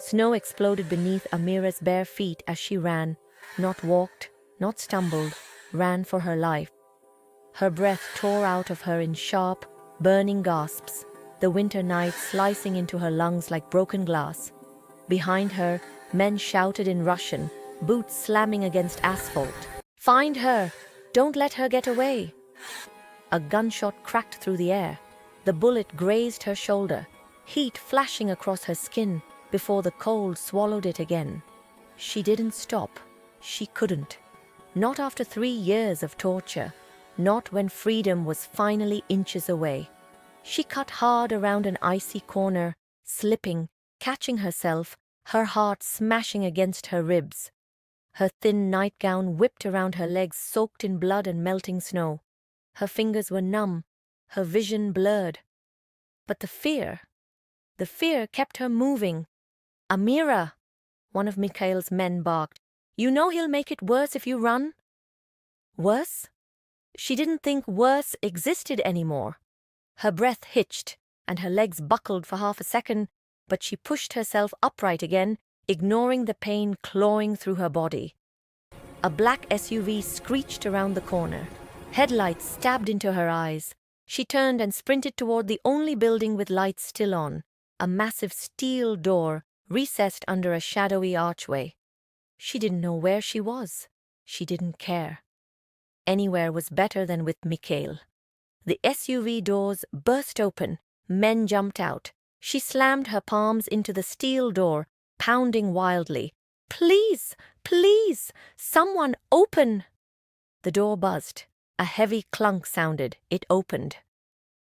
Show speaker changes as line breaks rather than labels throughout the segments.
Snow exploded beneath Amira's bare feet as she ran, not walked, not stumbled, ran for her life. Her breath tore out of her in sharp, burning gasps, the winter night slicing into her lungs like broken glass. Behind her, men shouted in Russian, boots slamming against asphalt. "Find her! Don't let her get away!" A gunshot cracked through the air. The bullet grazed her shoulder, heat flashing across her skin before the cold swallowed it again. She didn't stop. She couldn't. Not after 3 years of torture. Not when freedom was finally inches away. She cut hard around an icy corner, slipping, catching herself, her heart smashing against her ribs. Her thin nightgown whipped around her legs soaked in blood and melting snow. Her fingers were numb, her vision blurred. But the fear kept her moving. "Amira!" one of Mikhail's men barked. "You know he'll make it worse if you run?" Worse? She didn't think worse existed anymore. Her breath hitched, and her legs buckled for half a second, but she pushed herself upright again, ignoring the pain clawing through her body. A black SUV screeched around the corner. Headlights stabbed into her eyes. She turned and sprinted toward the only building with lights still on, a massive steel door recessed under a shadowy archway. She didn't know where she was. She didn't care. Anywhere was better than with Mikhail. The SUV doors burst open. Men jumped out. She slammed her palms into the steel door, pounding wildly. "Please, please, someone open!" The door buzzed. A heavy clunk sounded. It opened.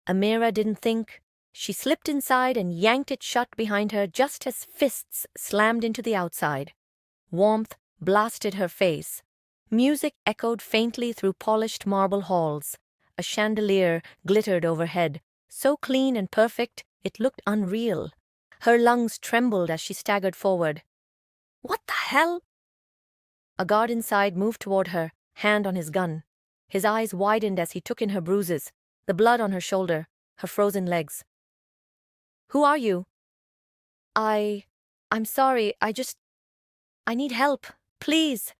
Amira didn't think. She slipped inside and yanked it shut behind her just as fists slammed into the outside. Warmth blasted her face. Music echoed faintly through polished marble halls. A chandelier glittered overhead, so clean and perfect it looked unreal. Her lungs trembled as she staggered forward. "What the hell?" A guard inside moved toward her, hand on his gun. His eyes widened as he took in her bruises, the blood on her shoulder, her frozen legs. "Who are you?" I'm sorry, I need help, please."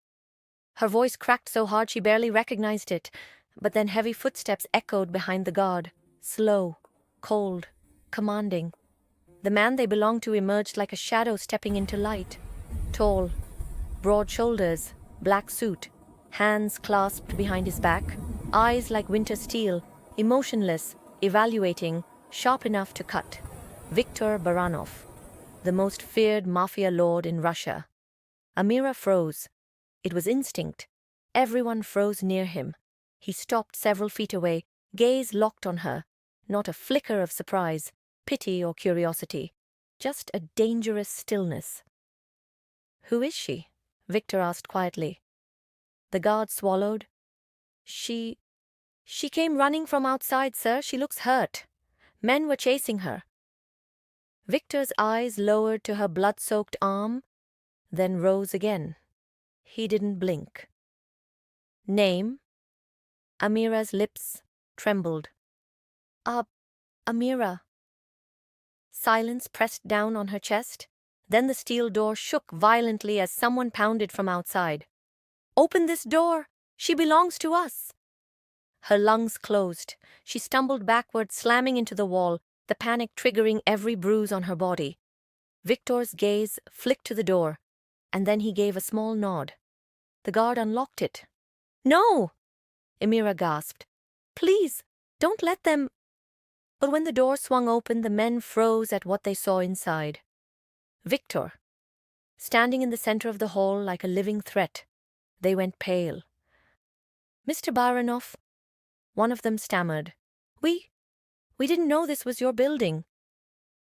Her voice cracked so hard she barely recognized it, but then heavy footsteps echoed behind the guard, slow, cold, commanding. The man they belonged to emerged like a shadow stepping into light. Tall, broad shoulders, black suit, hands clasped behind his back, eyes like winter steel, emotionless, evaluating, sharp enough to cut. Viktor Baranov, the most feared mafia lord in Russia. Amira froze. It was instinct. Everyone froze near him. He stopped several feet away, gaze locked on her. Not a flicker of surprise, pity or curiosity. Just a dangerous stillness. "Who is she?" Viktor asked quietly. The guard swallowed. She came running from outside, sir. She looks hurt. Men were chasing her." Viktor's eyes lowered to her blood-soaked arm, then rose again. He didn't blink. "Name?" Amira's lips trembled. Amira." Silence pressed down on her chest. Then the steel door shook violently as someone pounded from outside. "Open this door! She belongs to us!" Her lungs closed. She stumbled backward, slamming into the wall, the panic triggering every bruise on her body. Viktor's gaze flicked to the door, and then he gave a small nod. The guard unlocked it. "No!" Amira gasped. "Please, don't let them—" But when the door swung open, the men froze at what they saw inside. Viktor, standing in the center of the hall like a living threat. They went pale. "Mr. Baranov," one of them stammered. We didn't know this was your building."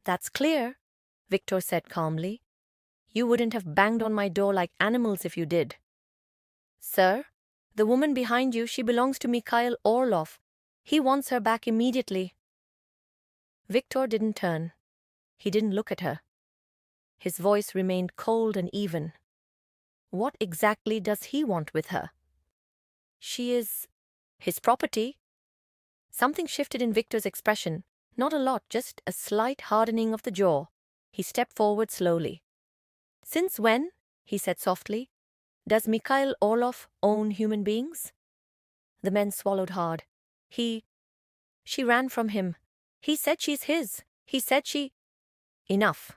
"That's clear," Viktor said calmly. "You wouldn't have banged on my door like animals if you did." "Sir, the woman behind you, she belongs to Mikhail Orlov. He wants her back immediately." Viktor didn't turn. He didn't look at her. His voice remained cold and even. What exactly does he want with her? She is his property. Something shifted in Viktor's expression. Not a lot, just a slight hardening of the jaw. He stepped forward slowly. Since when, he said softly, does Mikhail Orlov own human beings? The men swallowed hard. She ran from him. He said she's his. He said she... Enough.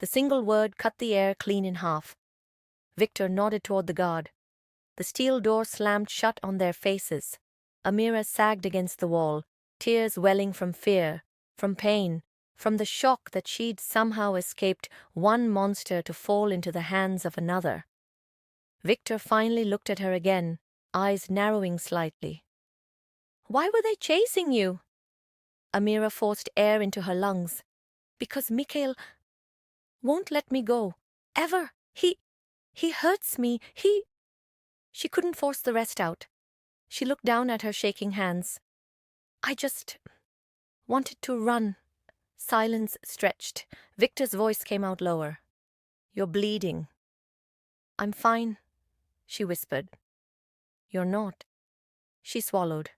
The single word cut the air clean in half. Viktor nodded toward the guard. The steel door slammed shut on their faces. Amira sagged against the wall, tears welling from fear, from pain, from the shock that she'd somehow escaped one monster to fall into the hands of another. Viktor finally looked at her again, eyes narrowing slightly. Why were they chasing you? Amira forced air into her lungs. Because Mikhail won't let me go. Ever. He hurts me. She couldn't force the rest out. She looked down at her shaking hands. I just wanted to run. Silence stretched. Viktor's voice came out lower. You're bleeding. I'm fine, she whispered. You're not. She swallowed.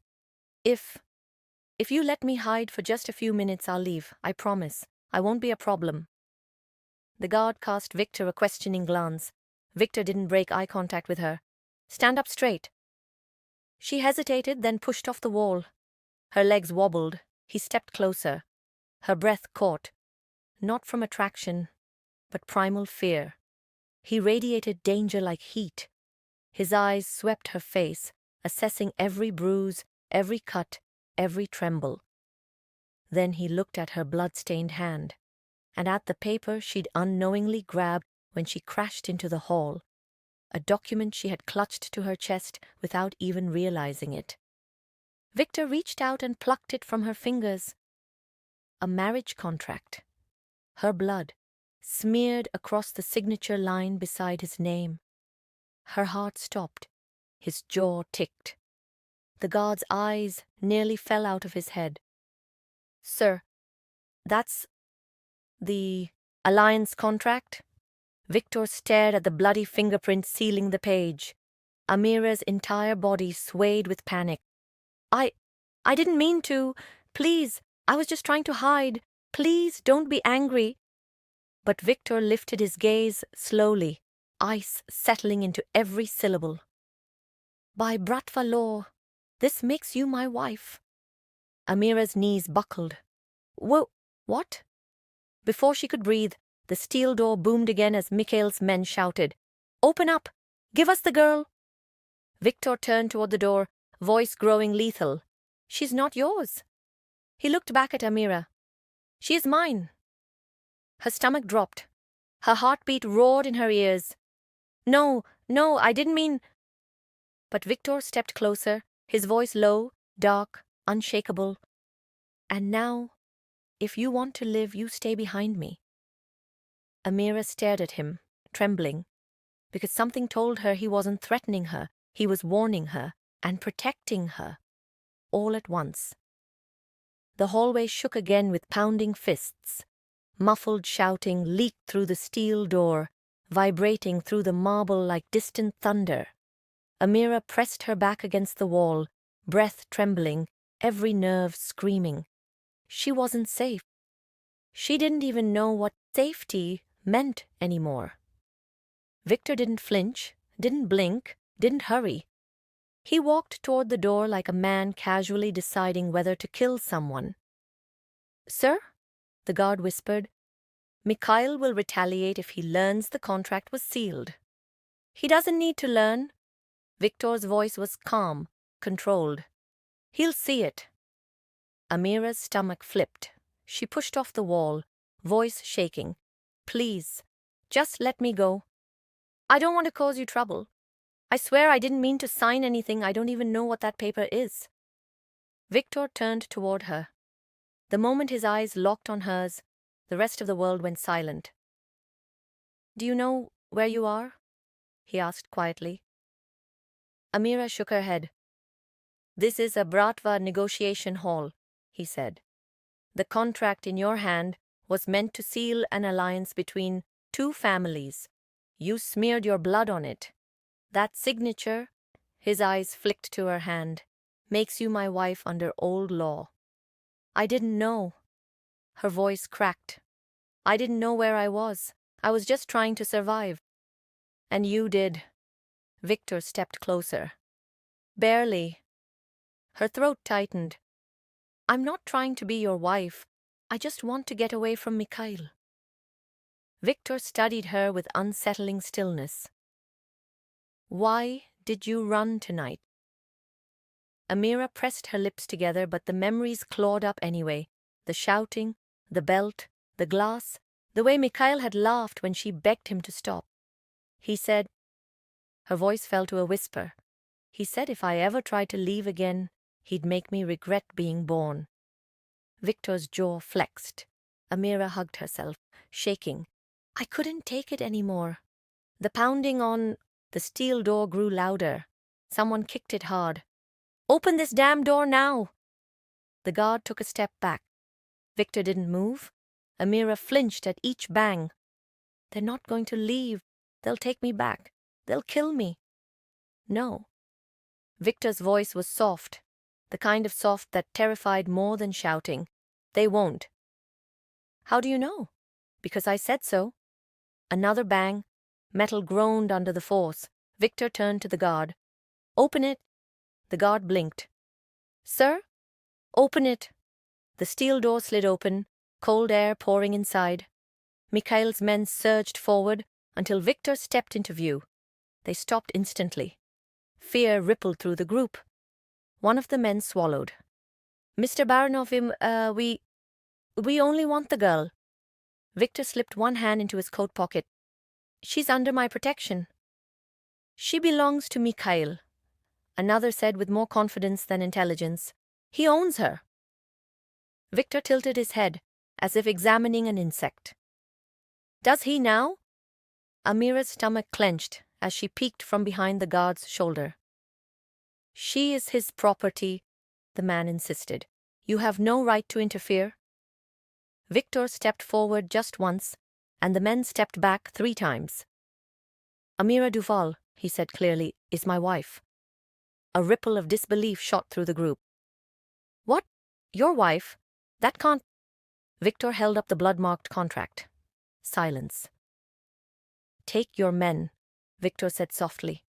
If you let me hide for just a few minutes, I'll leave. I promise. I won't be a problem. The guard cast Viktor a questioning glance. Viktor didn't break eye contact with her. Stand up straight. She hesitated, then pushed off the wall. Her legs wobbled. He stepped closer. Her breath caught, not from attraction, but primal fear. He radiated danger like heat. His eyes swept her face, assessing every bruise, every cut, every tremble. Then he looked at her blood-stained hand, and at the paper she'd unknowingly grabbed when she crashed into the hall, a document she had clutched to her chest without even realizing it. Viktor reached out and plucked it from her fingers. A marriage contract. Her blood, smeared across the signature line beside his name. Her heart stopped. His jaw ticked. The guard's eyes nearly fell out of his head. Sir, that's the alliance contract? Viktor stared at the bloody fingerprint sealing the page. Amira's entire body swayed with panic. I didn't mean to. Please, I was just trying to hide. Please, don't be angry. But Viktor lifted his gaze slowly, ice settling into every syllable. By Bratva law, this makes you my wife. Amira's knees buckled. Whoa, what? Before she could breathe, the steel door boomed again as Mikhail's men shouted, Open up! Give us the girl! Viktor turned toward the door, voice growing lethal. She's not yours. He looked back at Amira. She is mine. Her stomach dropped. Her heartbeat roared in her ears. No, I didn't mean... But Viktor stepped closer, his voice low, dark, unshakable. And now, if you want to live, you stay behind me. Amira stared at him, trembling, because something told her he wasn't threatening her, he was warning her and protecting her, all at once. The hallway shook again with pounding fists. Muffled shouting leaked through the steel door, vibrating through the marble like distant thunder. Amira pressed her back against the wall, breath trembling, every nerve screaming. She wasn't safe. She didn't even know what safety meant anymore. Viktor didn't flinch, didn't blink, didn't hurry. He walked toward the door like a man casually deciding whether to kill someone. Sir, the guard whispered, Mikhail will retaliate if he learns the contract was sealed. He doesn't need to learn. Viktor's voice was calm, controlled. He'll see it. Amira's stomach flipped. She pushed off the wall, voice shaking. Please, just let me go. I don't want to cause you trouble. I swear I didn't mean to sign anything. I don't even know what that paper is. Viktor turned toward her. The moment his eyes locked on hers, the rest of the world went silent. Do you know where you are? He asked quietly. Amira shook her head. This is a Bratva negotiation hall, he said. The contract in your hand was meant to seal an alliance between two families. You smeared your blood on it. That signature, his eyes flicked to her hand, makes you my wife under old law. I didn't know. Her voice cracked. I didn't know where I was. I was just trying to survive. And you did. Viktor stepped closer. Barely. Her throat tightened. I'm not trying to be your wife. I just want to get away from Mikhail. Viktor studied her with unsettling stillness. Why did you run tonight? Amira pressed her lips together, but the memories clawed up anyway. The shouting, the belt, the glass, the way Mikhail had laughed when she begged him to stop. He said, her voice fell to a whisper, he said if I ever tried to leave again, he'd make me regret being born. Viktor's jaw flexed. Amira hugged herself, shaking. I couldn't take it anymore. The pounding on the steel door grew louder. Someone kicked it hard. Open this damn door now! The guard took a step back. Viktor didn't move. Amira flinched at each bang. They're not going to leave. They'll take me back. They'll kill me. No. Viktor's voice was soft, the kind of soft that terrified more than shouting. They won't. How do you know? Because I said so. Another bang. Metal groaned under the force. Viktor turned to the guard. Open it. The guard blinked. Sir? Open it. The steel door slid open, cold air pouring inside. Mikhail's men surged forward until Viktor stepped into view. They stopped instantly. Fear rippled through the group. One of the men swallowed. Mr. Baranov, we only want the girl. Viktor slipped one hand into his coat pocket. She's under my protection. She belongs to Mikhail, another said with more confidence than intelligence. He owns her. Viktor tilted his head, as if examining an insect. Does he now? Amira's stomach clenched as she peeked from behind the guard's shoulder. She is his property, the man insisted. You have no right to interfere. Viktor stepped forward just once, and the men stepped back 3 times. Amira Duval, he said clearly, is my wife. A ripple of disbelief shot through the group. What? Your wife? That can't... Viktor held up the blood-marked contract. Silence. Take your men, Viktor said softly,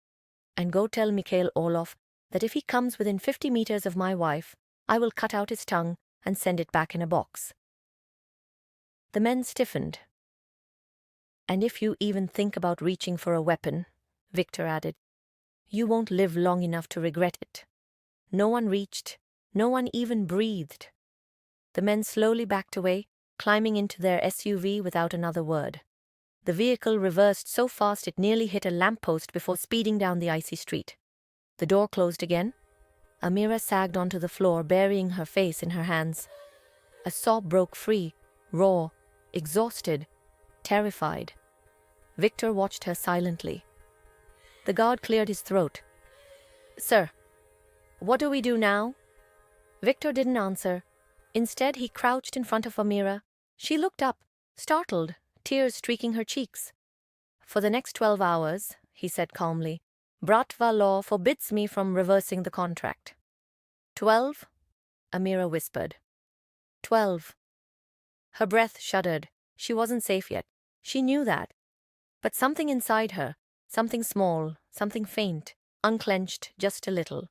and go tell Mikhail Orlov that if he comes within 50 meters of my wife, I will cut out his tongue and send it back in a box. The men stiffened. And if you even think about reaching for a weapon, Viktor added, you won't live long enough to regret it. No one reached, no one even breathed. The men slowly backed away, climbing into their SUV without another word. The vehicle reversed so fast it nearly hit a lamppost before speeding down the icy street. The door closed again. Amira sagged onto the floor, burying her face in her hands. A sob broke free, raw, exhausted, terrified. Viktor watched her silently. The guard cleared his throat. Sir, what do we do now? Viktor didn't answer. Instead, he crouched in front of Amira. She looked up, startled, tears streaking her cheeks. For the next 12 hours, he said calmly, Bratva law forbids me from reversing the contract. 12? Amira whispered. 12. Her breath shuddered. She wasn't safe yet. She knew that. But something inside her, something small, something faint, unclenched just a little.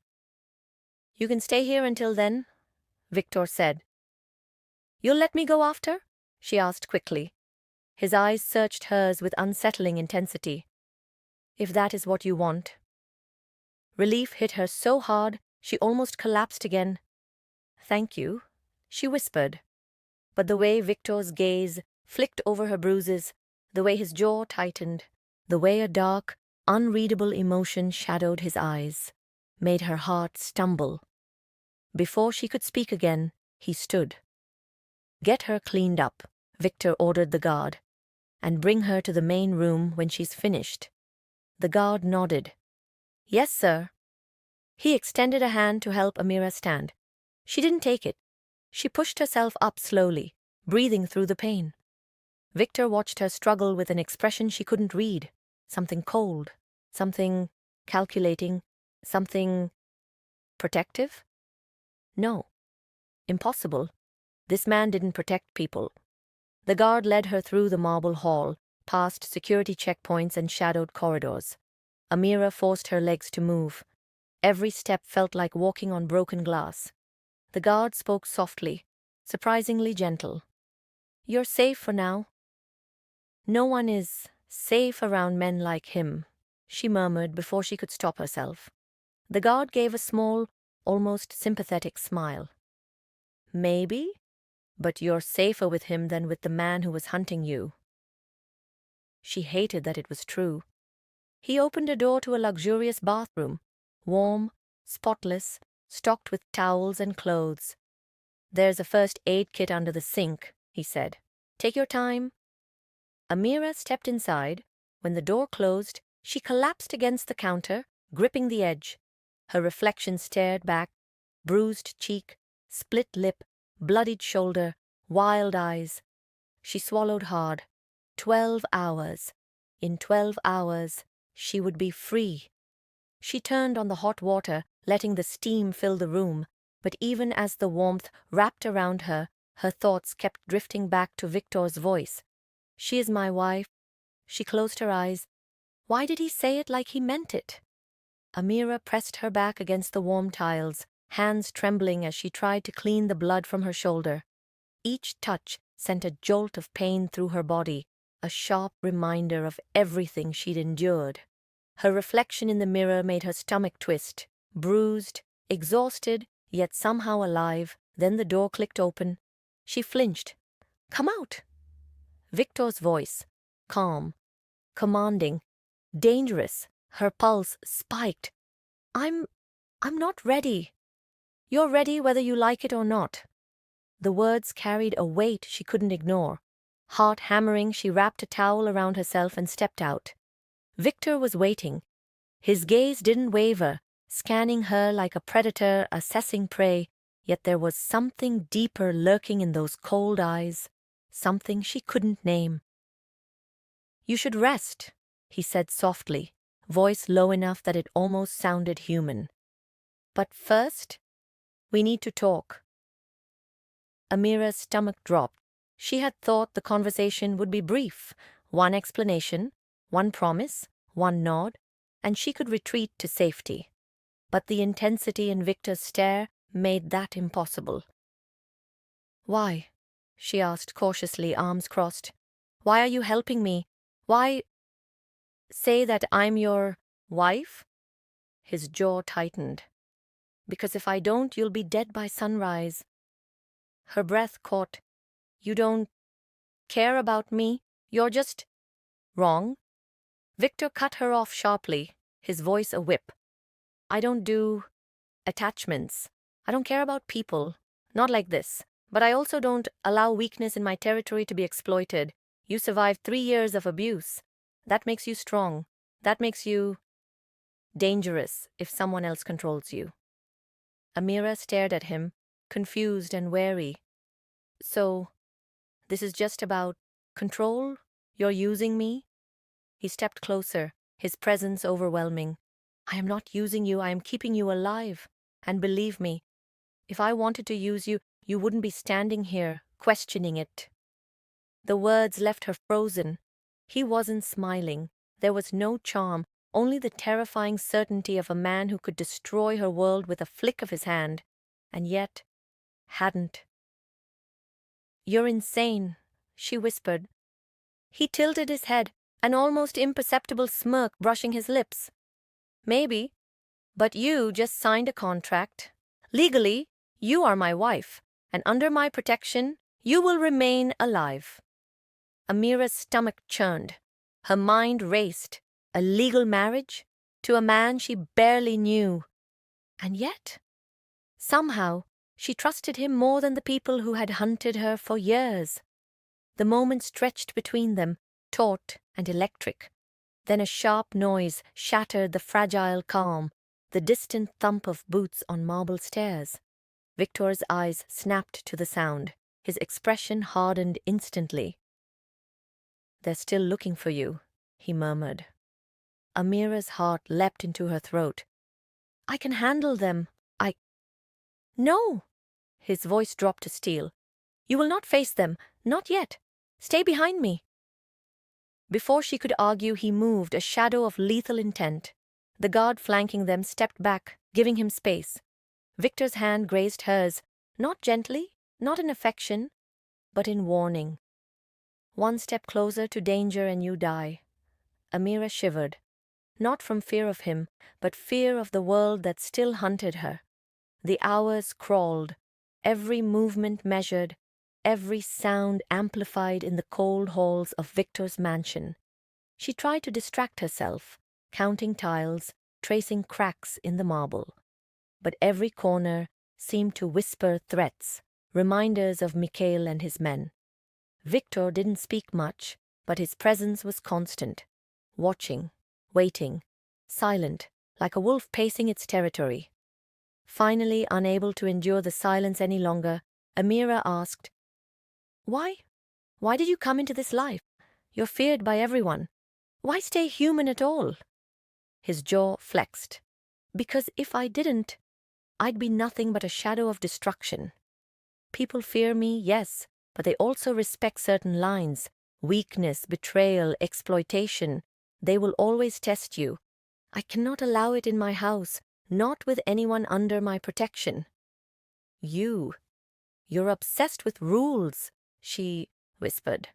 You can stay here until then, Viktor said. You'll let me go after? She asked quickly. His eyes searched hers with unsettling intensity. If that is what you want. Relief hit her so hard she almost collapsed again. Thank you, she whispered. But the way Viktor's gaze flicked over her bruises, the way his jaw tightened, the way a dark, unreadable emotion shadowed his eyes, made her heart stumble. Before she could speak again, he stood. Get her cleaned up, Viktor ordered the guard, and bring her to the main room when she's finished. The guard nodded. Yes, sir. He extended a hand to help Amira stand. She didn't take it. She pushed herself up slowly, breathing through the pain. Viktor watched her struggle with an expression she couldn't read, something cold, something calculating, something protective? No. Impossible. This man didn't protect people. The guard led her through the marble hall, past security checkpoints and shadowed corridors. Amira forced her legs to move. Every step felt like walking on broken glass. The guard spoke softly, surprisingly gentle. "You're safe for now." "No one is safe around men like him," she murmured before she could stop herself. The guard gave a small, almost sympathetic smile. "Maybe, but you're safer with him than with the man who was hunting you." She hated that it was true. He opened a door to a luxurious bathroom, warm, spotless, stocked with towels and clothes. "There's a first aid kit under the sink," he said. "Take your time." Amira stepped inside. When the door closed, she collapsed against the counter, gripping the edge. Her reflection stared back, bruised cheek, split lip, bloodied shoulder, wild eyes. She swallowed hard. 12 hours. In 12 hours, she would be free. She turned on the hot water, letting the steam fill the room, but even as the warmth wrapped around her, her thoughts kept drifting back to Viktor's voice. "She is my wife." She closed her eyes. Why did he say it like he meant it? Amira pressed her back against the warm tiles, hands trembling as she tried to clean the blood from her shoulder. Each touch sent a jolt of pain through her body, a sharp reminder of everything she'd endured. Her reflection in the mirror made her stomach twist, bruised, exhausted, yet somehow alive. Then the door clicked open. She flinched. "Come out!" Viktor's voice, calm, commanding, dangerous. Her pulse spiked. I'm not ready." "You're ready whether you like it or not." The words carried a weight she couldn't ignore. Heart hammering, she wrapped a towel around herself and stepped out. Viktor was waiting. His gaze didn't waver, scanning her like a predator assessing prey, yet there was something deeper lurking in those cold eyes, something she couldn't name. "You should rest," he said softly, voice low enough that it almost sounded human. "But first, we need to talk." Amira's stomach dropped. She had thought the conversation would be brief, one explanation, one promise, one nod, and she could retreat to safety. But the intensity in Viktor's stare made that impossible. "Why?" she asked cautiously, arms crossed. "Why are you helping me? Why say that I'm your wife?" His jaw tightened. "Because if I don't, you'll be dead by sunrise." Her breath caught. "You don't care about me? You're just wrong." Viktor cut her off sharply, his voice a whip. "I don't do attachments. I don't care about people. Not like this. But I also don't allow weakness in my territory to be exploited. You survived 3 years of abuse. That makes you strong. That makes you dangerous if someone else controls you." Amira stared at him, confused and wary. "So, this is just about control? You're using me?" He stepped closer, his presence overwhelming. "I am not using you, I am keeping you alive. And believe me, if I wanted to use you, you wouldn't be standing here, questioning it." The words left her frozen. He wasn't smiling. There was no charm, only the terrifying certainty of a man who could destroy her world with a flick of his hand, and yet hadn't. "You're insane," she whispered. He tilted his head, an almost imperceptible smirk brushing his lips. "Maybe, but you just signed a contract. Legally, you are my wife, and under my protection, you will remain alive." Amira's stomach churned. Her mind raced. A legal marriage? To a man she barely knew. And yet, somehow, she trusted him more than the people who had hunted her for years. The moment stretched between them, taut and electric. Then a sharp noise shattered the fragile calm, the distant thump of boots on marble stairs. Viktor's eyes snapped to the sound. His expression hardened instantly. "They're still looking for you," he murmured. Amira's heart leapt into her throat. "I can handle them. No!" His voice dropped to steel. "You will not face them. Not yet. Stay behind me." Before she could argue, he moved, a shadow of lethal intent. The guard flanking them stepped back, giving him space. Viktor's hand grazed hers, not gently, not in affection, but in warning. One step closer to danger and you die. Amira shivered, not from fear of him, but fear of the world that still hunted her. The hours crawled, every movement measured, every sound amplified in the cold halls of Viktor's mansion. She tried to distract herself, counting tiles, tracing cracks in the marble. But every corner seemed to whisper threats, reminders of Mikhail and his men. Viktor didn't speak much, but his presence was constant, watching, waiting, silent, like a wolf pacing its territory. Finally, unable to endure the silence any longer, Amira asked, "Why? Why did you come into this life? You're feared by everyone. Why stay human at all?" His jaw flexed. "Because if I didn't, I'd be nothing but a shadow of destruction. People fear me, yes, but they also respect certain lines. Weakness, betrayal, exploitation. They will always test you. I cannot allow it in my house, not with anyone under my protection." You're obsessed with rules," she whispered.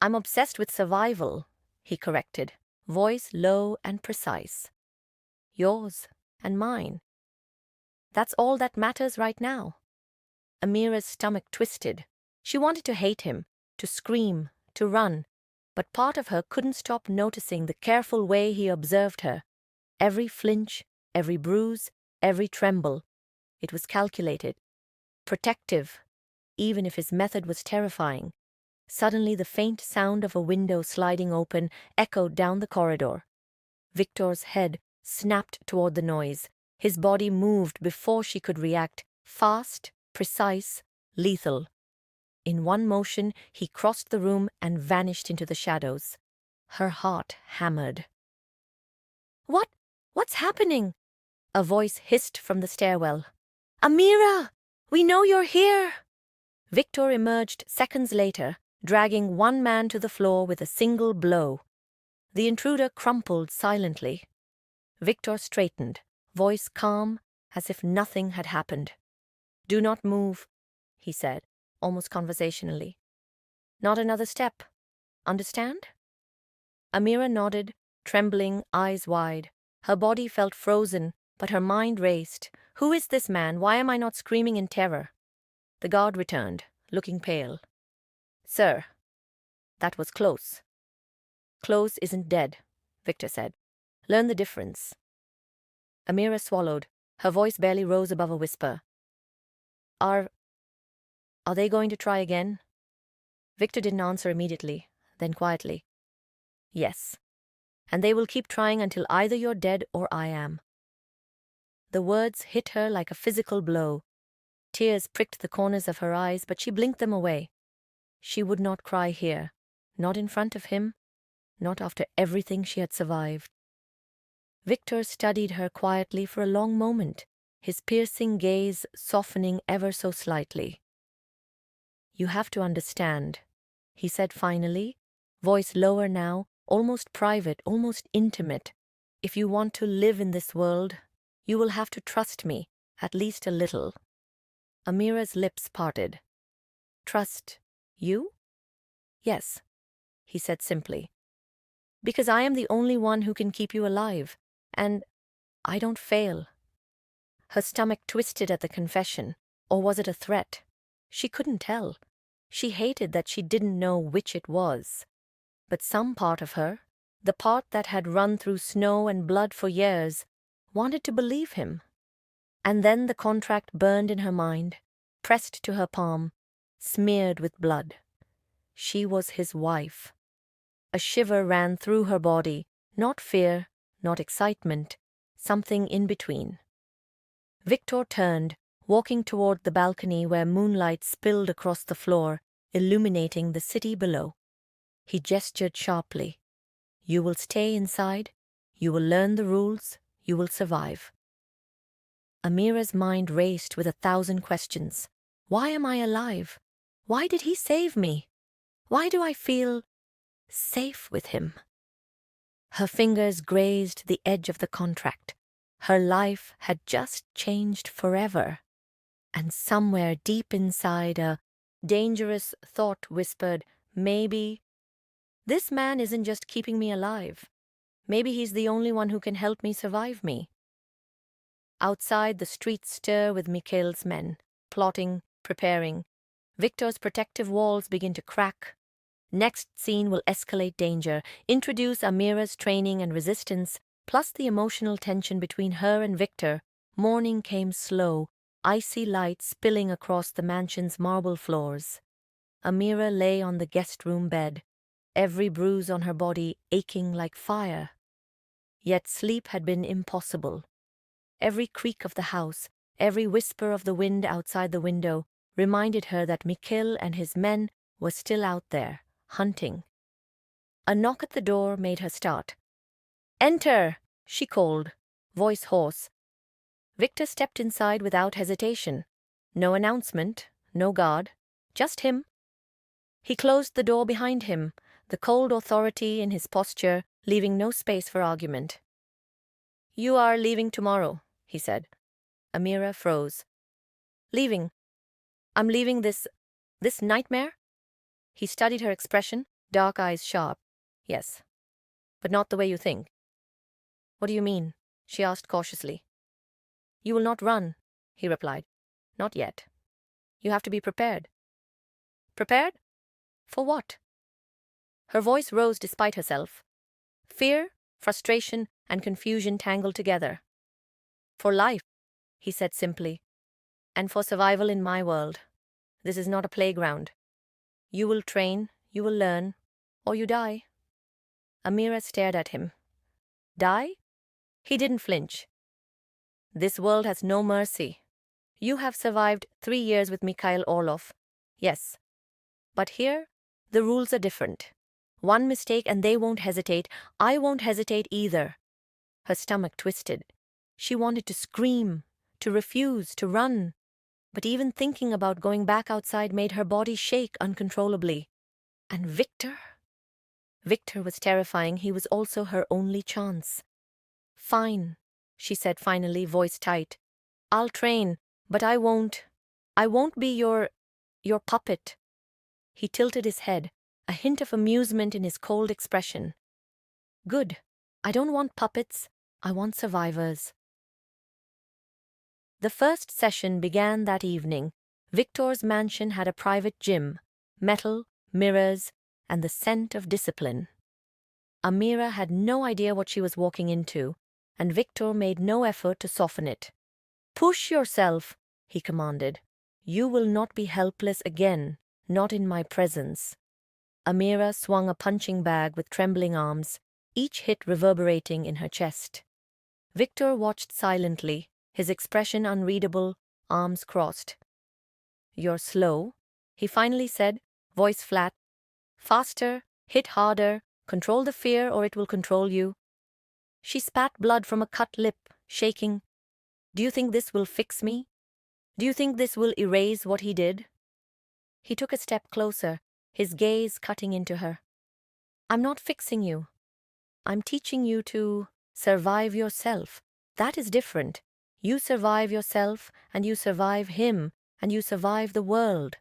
"I'm obsessed with survival," he corrected, voice low and precise. "Yours and mine. That's all that matters right now." Amira's stomach twisted. She wanted to hate him, to scream, to run, but part of her couldn't stop noticing the careful way he observed her. Every flinch, every bruise, every tremble. It was calculated, protective, even if his method was terrifying. Suddenly the faint sound of a window sliding open echoed down the corridor. Viktor's head snapped toward the noise. His body moved before she could react, fast, precise, lethal. In one motion, he crossed the room and vanished into the shadows. Her heart hammered. What's happening?" a voice hissed from the stairwell. "Amira! We know you're here!" Viktor emerged seconds later, dragging one man to the floor with a single blow. The intruder crumpled silently. Viktor straightened, voice calm, as if nothing had happened. "Do not move," he said, almost conversationally. "Not another step. Understand?" Amira nodded, trembling, eyes wide. Her body felt frozen, but her mind raced. Who is this man? Why am I not screaming in terror? The guard returned, looking pale. "Sir, that was close." "Close isn't dead," Viktor said. "Learn the difference." Amira swallowed. Her voice barely rose above a whisper. Are they going to try again?" Viktor didn't answer immediately, then quietly. "Yes. And they will keep trying until either you're dead or I am." The words hit her like a physical blow. Tears pricked the corners of her eyes, but she blinked them away. She would not cry here, not in front of him, not after everything she had survived. Viktor studied her quietly for a long moment, his piercing gaze softening ever so slightly. "You have to understand," he said finally, voice lower now, almost private, almost intimate. "If you want to live in this world, you will have to trust me, at least a little." Amira's lips parted. "Trust you?" "Yes," he said simply. "Because I am the only one who can keep you alive, and I don't fail." Her stomach twisted at the confession, or was it a threat? She couldn't tell. She hated that she didn't know which it was. But some part of her, the part that had run through snow and blood for years, wanted to believe him. And then the contract burned in her mind, pressed to her palm, smeared with blood. She was his wife. A shiver ran through her body, not fear, not excitement, something in between. Viktor turned, walking toward the balcony where moonlight spilled across the floor, illuminating the city below. He gestured sharply. "You will stay inside, you will learn the rules, you will survive." Amira's mind raced with 1,000 questions. Why am I alive? Why did he save me? Why do I feel safe with him. Her fingers grazed the edge of the contract. Her life had just changed forever. And somewhere deep inside, a dangerous thought whispered, maybe this man isn't just keeping me alive. Maybe he's the only one who can help me survive me. Outside, the streets stir with Mikhail's men, plotting, preparing. Viktor's protective walls begin to crack. Next scene will escalate danger, introduce Amira's training and resistance, plus the emotional tension between her and Viktor. Morning came slow, icy light spilling across the mansion's marble floors. Amira lay on the guest room bed, every bruise on her body aching like fire. Yet sleep had been impossible. Every creak of the house, every whisper of the wind outside the window reminded her that Mikhail and his men were still out there, hunting. A knock at the door made her start. "Enter!" she called, voice hoarse. Viktor stepped inside without hesitation. No announcement, no guard, just him. He closed the door behind him, the cold authority in his posture, leaving no space for argument. "You are leaving tomorrow," he said. Amira froze. "Leaving? I'm leaving this nightmare?" He studied her expression, dark eyes sharp. "Yes, but not the way you think." "What do you mean?" she asked cautiously. "You will not run," he replied. "Not yet. You have to be prepared." "Prepared? For what?" Her voice rose despite herself. Fear, frustration, and confusion tangled together. "For life," he said simply, "and for survival in my world. This is not a playground. You will train, you will learn, or you die." Amira stared at him. "Die?" He didn't flinch. "This world has no mercy. You have survived 3 years with Mikhail Orlov. Yes. But here, the rules are different. One mistake and they won't hesitate. I won't hesitate either." Her stomach twisted. She wanted to scream, to refuse, to run. But even thinking about going back outside made her body shake uncontrollably. And Viktor? Viktor was terrifying. He was also her only chance. "Fine," she said finally, voice tight. "I'll train, but I won't be your puppet." He tilted his head, a hint of amusement in his cold expression. "Good. I don't want puppets. I want survivors." The first session began that evening. Viktor's mansion had a private gym, metal, mirrors, and the scent of discipline. Amira had no idea what she was walking into, and Viktor made no effort to soften it. "Push yourself," he commanded. "You will not be helpless again, not in my presence." Amira swung a punching bag with trembling arms, each hit reverberating in her chest. Viktor watched silently, his expression unreadable, arms crossed. "You're slow," he finally said, voice flat. "Faster, hit harder, control the fear or it will control you." She spat blood from a cut lip, shaking. "Do you think this will fix me? Do you think this will erase what he did?" He took a step closer, his gaze cutting into her. "I'm not fixing you. I'm teaching you to survive yourself. That is different. You survive yourself, and you survive him, and you survive the world."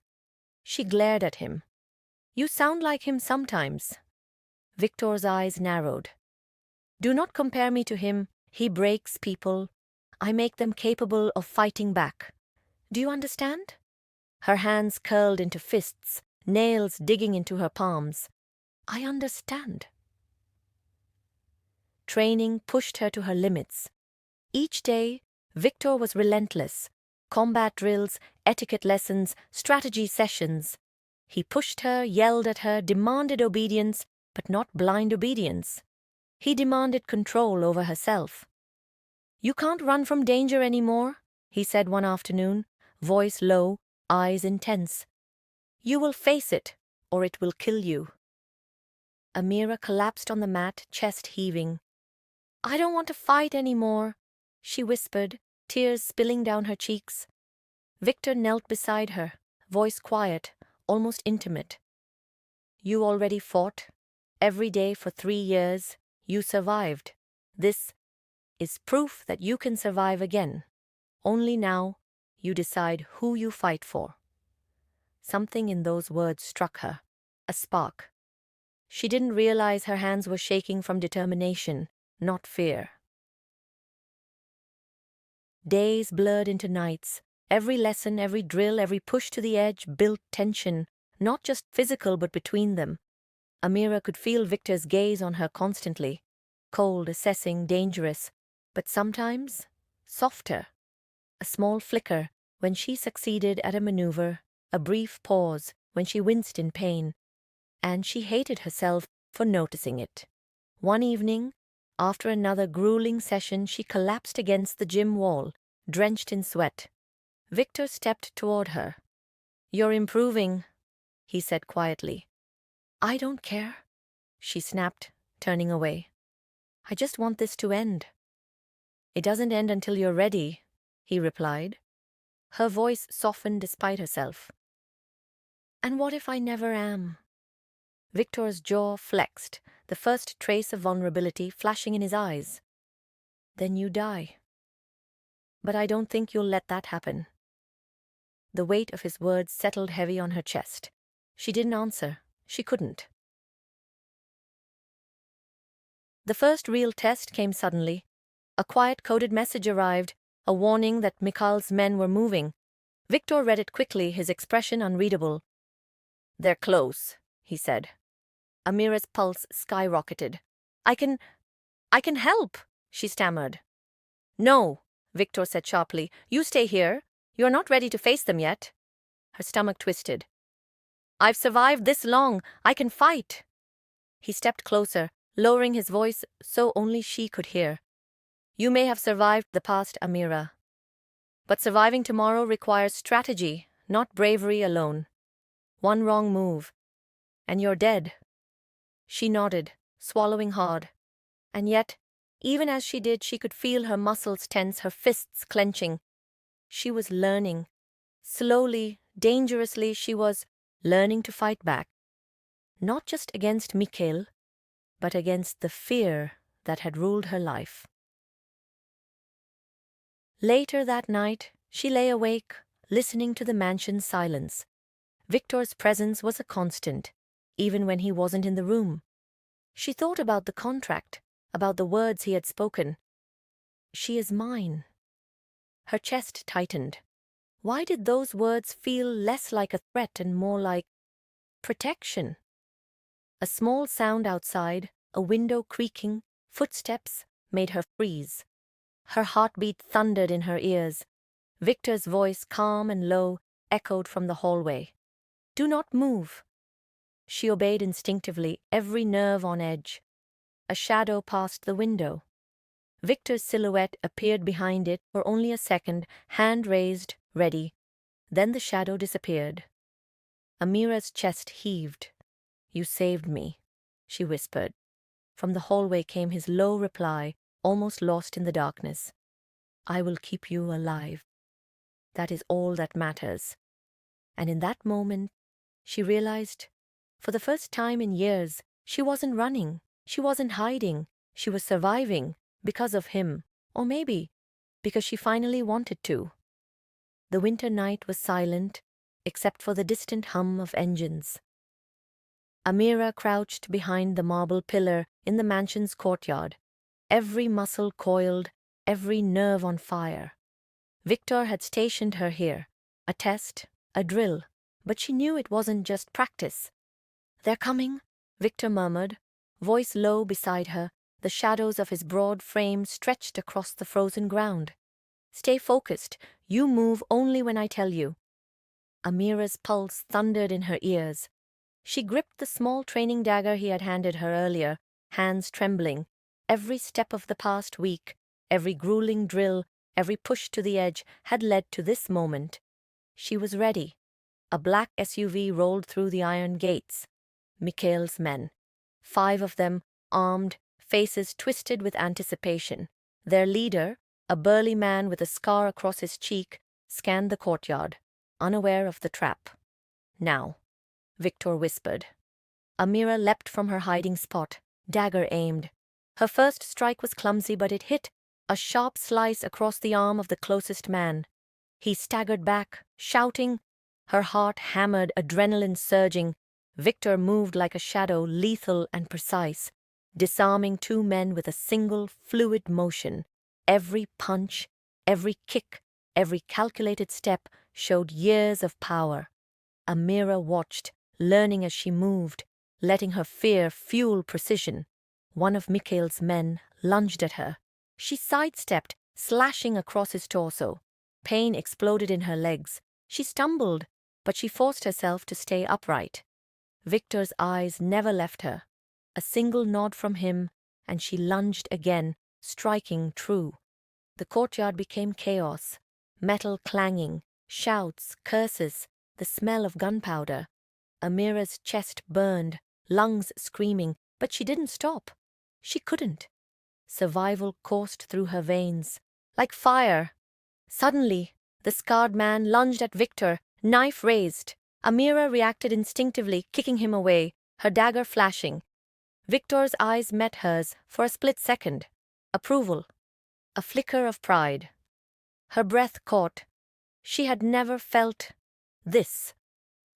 She glared at him. "You sound like him sometimes." Viktor's eyes narrowed. "Do not compare me to him. He breaks people. I make them capable of fighting back. Do you understand?" Her hands curled into fists, nails digging into her palms. "I understand." Training pushed her to her limits. Each day, Viktor was relentless. Combat drills, etiquette lessons, strategy sessions. He pushed her, yelled at her, demanded obedience, but not blind obedience. He demanded control over herself. "You can't run from danger anymore," he said one afternoon, voice low, eyes intense. "You will face it, or it will kill you." Amira collapsed on the mat, chest heaving. "I don't want to fight anymore," she whispered, tears spilling down her cheeks. Viktor knelt beside her, voice quiet, almost intimate. "You already fought. Every day for 3 years, you survived. This is proof that you can survive again. Only now, you decide who you fight for. Something in those words struck her. A spark. She didn't realize her hands were shaking from determination, not fear. Days blurred into nights. Every lesson, every drill, every push to the edge built tension, not just physical but between them. Amira could feel Viktor's gaze on her constantly. Cold, assessing, dangerous, but sometimes softer. A small flicker when she succeeded at a maneuver, a brief pause when she winced in pain, and she hated herself for noticing it. One evening, after another grueling session, she collapsed against the gym wall, drenched in sweat. Viktor stepped toward her. "You're improving," he said quietly. "I don't care," she snapped, turning away. "I just want this to end." "It doesn't end until you're ready," he replied. Her voice softened despite herself. "And what if I never am?" Viktor's jaw flexed, the first trace of vulnerability flashing in his eyes. "Then you die." "But I don't think you'll let that happen." The weight of his words settled heavy on her chest. She didn't answer. She couldn't. The first real test came suddenly. A quiet coded message arrived, a warning that Mikhail's men were moving. Viktor read it quickly, his expression unreadable. "They're close," he said. Amira's pulse skyrocketed. I can help," she stammered. "No," Viktor said sharply. "You stay here. You're not ready to face them yet." Her stomach twisted. "I've survived this long. I can fight." He stepped closer, lowering his voice so only she could hear. "You may have survived the past, Amira. But surviving tomorrow requires strategy, not bravery alone. One wrong move, and you're dead." She nodded, swallowing hard. And yet, even as she did, she could feel her muscles tense, her fists clenching. She was learning. Slowly, dangerously, she was learning to fight back. Not just against Mikhail, but against the fear that had ruled her life. Later that night, she lay awake, listening to the mansion's silence. Viktor's presence was a constant, even when he wasn't in the room. She thought about the contract, about the words he had spoken. "She is mine." Her chest tightened. Why did those words feel less like a threat and more like protection? A small sound outside, a window creaking, footsteps, made her freeze. Her heartbeat thundered in her ears. Viktor's voice, calm and low, echoed from the hallway. "Do not move." She obeyed instinctively, every nerve on edge. A shadow passed the window. Viktor's silhouette appeared behind it for only a second, hand raised, ready. Then the shadow disappeared. Amira's chest heaved. "You saved me," she whispered. From the hallway came his low reply, almost lost in the darkness. "I will keep you alive. That is all that matters." And in that moment, she realized, for the first time in years, she wasn't running, she wasn't hiding, she was surviving because of him, or maybe because she finally wanted to. The winter night was silent, except for the distant hum of engines. Amira crouched behind the marble pillar in the mansion's courtyard, every muscle coiled, every nerve on fire. Viktor had stationed her here, a test, a drill, but she knew it wasn't just practice. "They're coming," Viktor murmured, voice low beside her, the shadows of his broad frame stretched across the frozen ground. "Stay focused. You move only when I tell you." Amira's pulse thundered in her ears. She gripped the small training dagger he had handed her earlier, hands trembling. Every step of the past week, every grueling drill, every push to the edge had led to this moment. She was ready. A black SUV rolled through the iron gates. Mikhail's men. 5 of them, armed, faces twisted with anticipation. Their leader, a burly man with a scar across his cheek, scanned the courtyard, unaware of the trap. "Now," Viktor whispered. Amira leapt from her hiding spot, dagger aimed. Her first strike was clumsy, but it hit, a sharp slice across the arm of the closest man. He staggered back, shouting. Her heart hammered, adrenaline surging. Viktor moved like a shadow, lethal and precise, disarming two men with a single, fluid motion. Every punch, every kick, every calculated step showed years of power. Amira watched, learning as she moved, letting her fear fuel precision. One of Mikhail's men lunged at her. She sidestepped, slashing across his torso. Pain exploded in her legs. She stumbled, but she forced herself to stay upright. Viktor's eyes never left her. A single nod from him, and she lunged again, striking true. The courtyard became chaos. Metal clanging, shouts, curses, the smell of gunpowder. Amira's chest burned, lungs screaming, but she didn't stop. She couldn't. Survival coursed through her veins, like fire. Suddenly, the scarred man lunged at Viktor, knife raised. Amira reacted instinctively, kicking him away, her dagger flashing. Viktor's eyes met hers for a split second. Approval. A flicker of pride. Her breath caught. She had never felt this.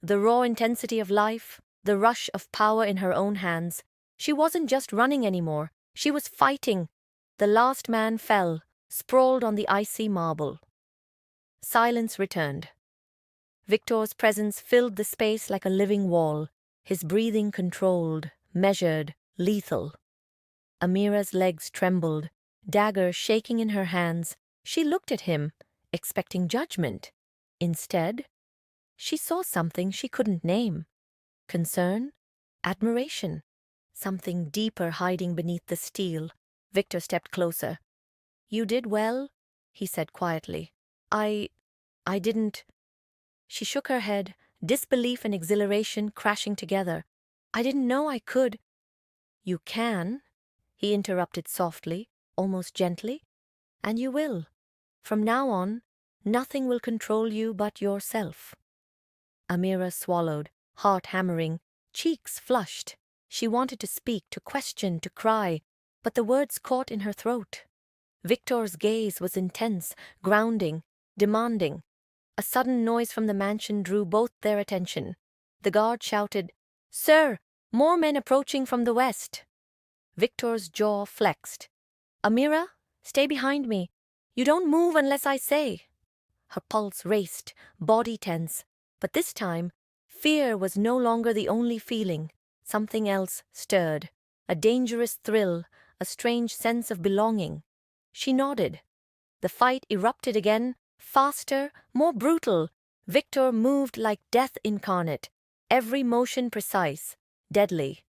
The raw intensity of life, the rush of power in her own hands. She wasn't just running anymore. She was fighting. The last man fell, sprawled on the icy marble. Silence returned. Viktor's presence filled the space like a living wall, his breathing controlled, measured, lethal. Amira's legs trembled, dagger shaking in her hands. She looked at him, expecting judgment. Instead, she saw something she couldn't name. Concern, admiration, something deeper hiding beneath the steel. Viktor stepped closer. "You did well," he said quietly. I didn't." She shook her head, disbelief and exhilaration crashing together. "I didn't know I could." "You can," he interrupted softly, almost gently. "And you will. From now on, nothing will control you but yourself." Amira swallowed, heart hammering, cheeks flushed. She wanted to speak, to question, to cry, but the words caught in her throat. Viktor's gaze was intense, grounding, demanding. A sudden noise from the mansion drew both their attention. The guard shouted, "Sir, more men approaching from the west." Viktor's jaw flexed. "Amira, stay behind me. You don't move unless I say." Her pulse raced, body tense, but this time, fear was no longer the only feeling. Something else stirred, a dangerous thrill, a strange sense of belonging. She nodded. The fight erupted again, faster, more brutal. Viktor moved like death incarnate, every motion precise, deadly.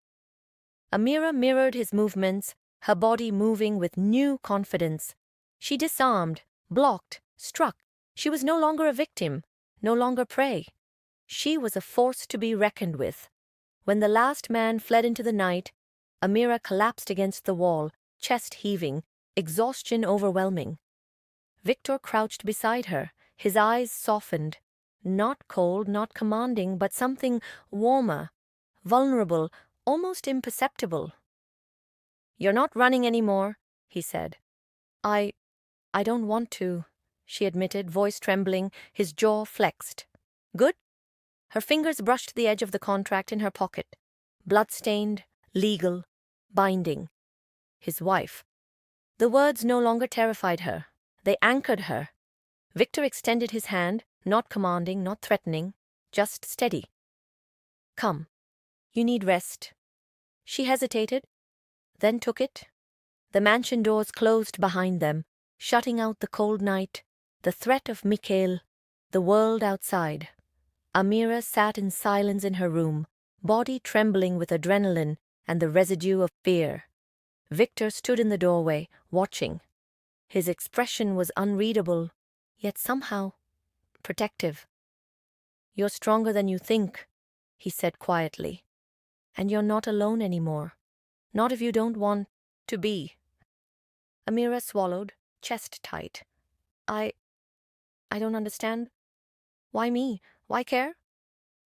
Amira mirrored his movements, her body moving with new confidence. She disarmed, blocked, struck. She was no longer a victim, no longer prey. She was a force to be reckoned with. When the last man fled into the night, Amira collapsed against the wall, chest heaving, exhaustion overwhelming. Viktor crouched beside her, his eyes softened. Not cold, not commanding, but something warmer, vulnerable, almost imperceptible. "You're not running anymore," he said. I don't want to," she admitted, voice trembling, his jaw flexed. "Good?" Her fingers brushed the edge of the contract in her pocket. Blood-stained, legal, binding. His wife. The words no longer terrified her. They anchored her. Viktor extended his hand, not commanding, not threatening, just steady. "Come. You need rest." She hesitated, then took it. The mansion doors closed behind them, shutting out the cold night, the threat of Mikhail, the world outside. Amira sat in silence in her room, body trembling with adrenaline and the residue of fear. Viktor stood in the doorway, watching. His expression was unreadable, yet somehow protective. "You're stronger than you think," he said quietly. "And you're not alone anymore. Not if you don't want to be." Amira swallowed, chest tight. I don't understand. Why me? Why care?"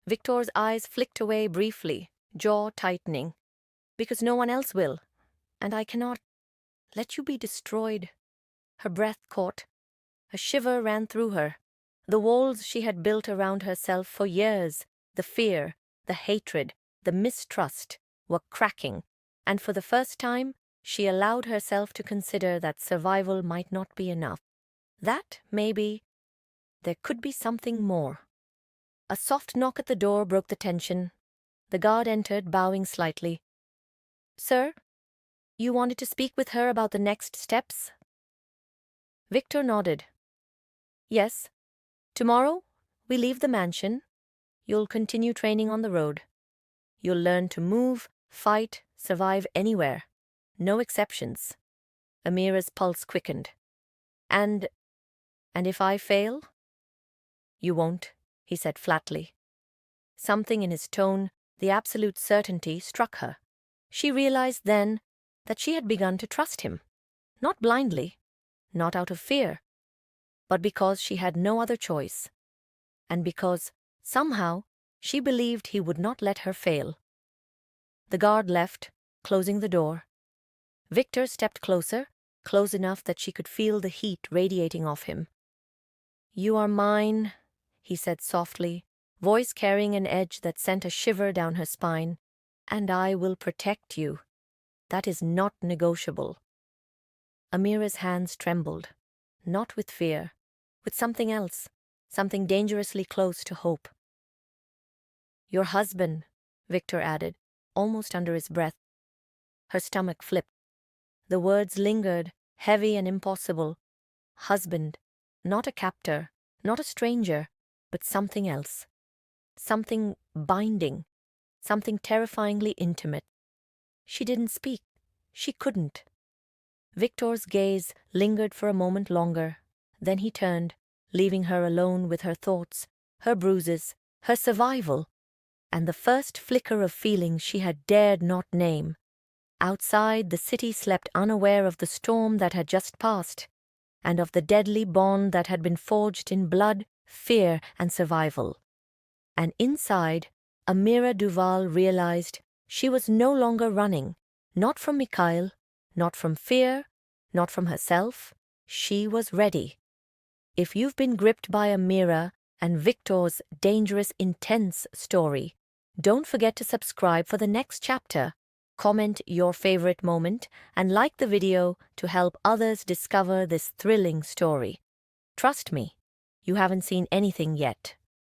Viktor's eyes flicked away briefly. jaw tightening. Because no one else will, and I cannot let you be destroyed. Her breath caught. A shiver ran through her. The walls she had built around herself for years, the fear, the hatred, the mistrust, were cracking, and for the first time she allowed herself to consider that survival might not be enough. That, maybe, there could be something more. A soft knock at the door broke the tension. The guard entered, bowing slightly. "Sir, you wanted to speak with her about the next steps?" Viktor nodded. "Yes. Tomorrow, we leave the mansion. You'll continue training on the road. You'll learn to move, fight, survive anywhere. No exceptions." Amira's pulse quickened. And if I fail?" "You won't," he said flatly. Something in his tone, the absolute certainty, struck her. She realized then that she had begun to trust him. Not blindly, not out of fear, but because she had no other choice. And because, somehow, she believed he would not let her fail. The guard left, closing the door. Viktor stepped closer, close enough that she could feel the heat radiating off him. "You are mine," he said softly, voice carrying an edge that sent a shiver down her spine. "And I will protect you. That is not negotiable." Amira's hands trembled, not with fear, with something else, something dangerously close to hope. "Your husband," Viktor added, almost under his breath. Her stomach flipped. The words lingered, heavy and impossible. Husband, not a captor, not a stranger, but something else. Something binding, something terrifyingly intimate. She didn't speak. She couldn't. Viktor's gaze lingered for a moment longer. Then he turned, leaving her alone with her thoughts, her bruises, her survival, and the first flicker of feeling she had dared not name. Outside, the city slept unaware of the storm that had just passed, and of the deadly bond that had been forged in blood, fear, and survival. And inside, Amira Duval realized she was no longer running, not from Mikhail, not from fear, not from herself. She was ready. If you've been gripped by Amira and Viktor's dangerous, intense story, don't forget to subscribe for the next chapter. Comment your favorite moment and like the video to help others discover this thrilling story. Trust me, you haven't seen anything yet.